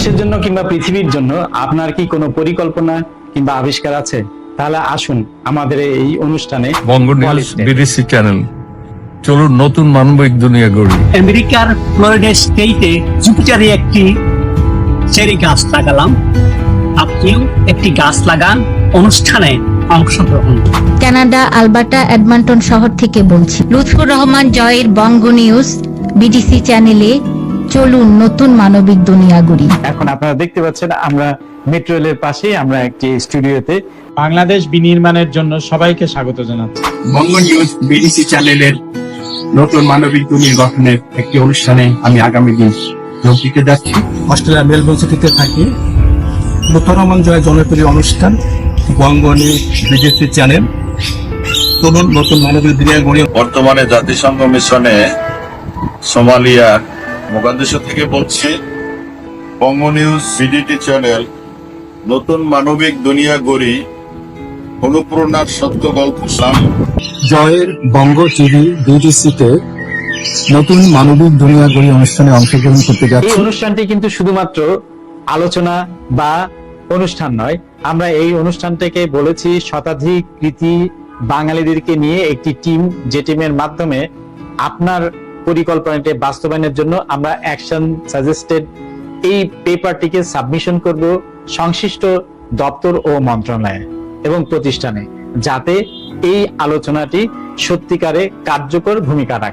বাংলাদেশের জন্য কিংবা পৃথিবীর জন্য আপনার কি কোনো পরিকল্পনা কিংবা আবিষ্কার আছে? তাহলে আসুন আমাদের এই অনুষ্ঠানে বঙ্গ নিউজ বিডিসি চ্যানেল, চলুন নতুন মানবিক দুনিয়া গড়ি। আমেরিকার ফ্লোরিডা স্টেটে জুপিটারে একটি চেরি গাছ লাগালাম। আপনিও একটি গাছ লাগান, অনুষ্ঠানে অংশগ্রহণ। কানাডা আলবার্টা এডমন্টন শহর থেকে বলছি। লুৎফুর রহমান জয়ের বঙ্গ নিউজ বিডিসি চ্যানেলে চলুন নতুন মানবিক দুনিয়া গড়ি। এখন আপনারা দেখতে পাচ্ছেন আমরা মেট্রো রেলের পাশেই আমরা একটি স্টুডিওতে বাংলাদেশ বিনির্মাণের জন্য সবাইকে স্বাগত জানাচ্ছি। বঙ্গ নিউজ বিডিসি চ্যানেলের নতুন মানবিক দুনিয়া গঠনের একটি অনুষ্ঠানে আমি আগামী দিন যোগ দিতে যাচ্ছি। অস্ট্রেলিয়া মেলবোর্ন সিটিতে থাকি। লুৎফুর রহমান জয় জনপ্রিয় অনুষ্ঠান বঙ্গ নিউজ বিডিসি চ্যানেল, চলুন নতুন মানবিক দুনিয়া গড়ি। বর্তমানে জাতিসংঘ মিশনে সোমালিয়ার মোগাদিশু থেকে বলছি। বঙ্গ নিউজ বিডিটি চ্যানেল নতুন মানবিক দুনিয়া গড়ি, অনুপ্রেরণার সত্য গল্প। জয়ের বঙ্গ টিভি বিডিসিতে নতুন মানবিক দুনিয়া গড়ি অনুষ্ঠানে অংশগ্রহণ করতে এই যাচ্ছি। অনুষ্ঠানটি কিন্তু শুধুমাত্র আলোচনা বা অনুষ্ঠান নয়, আমরা এই অনুষ্ঠানটাকে বলেছি শতাধিক কৃতি বাঙালিদেরকে নিয়ে একটি টিম, যে টিমের মাধ্যমে আপনার পরিকল্পনাটি বাস্তবায়নের জন্য আমরা অ্যাকশন সাজেস্টেড এই পেপারটিকে সাবমিশন করব সংশ্লিষ্ট দপ্তর ও মন্ত্রণালয়ে এবং প্রতিষ্ঠানে, যাতে এই আলোচনাটি সত্যিকারে কার্যকর ভূমিকা রাখে।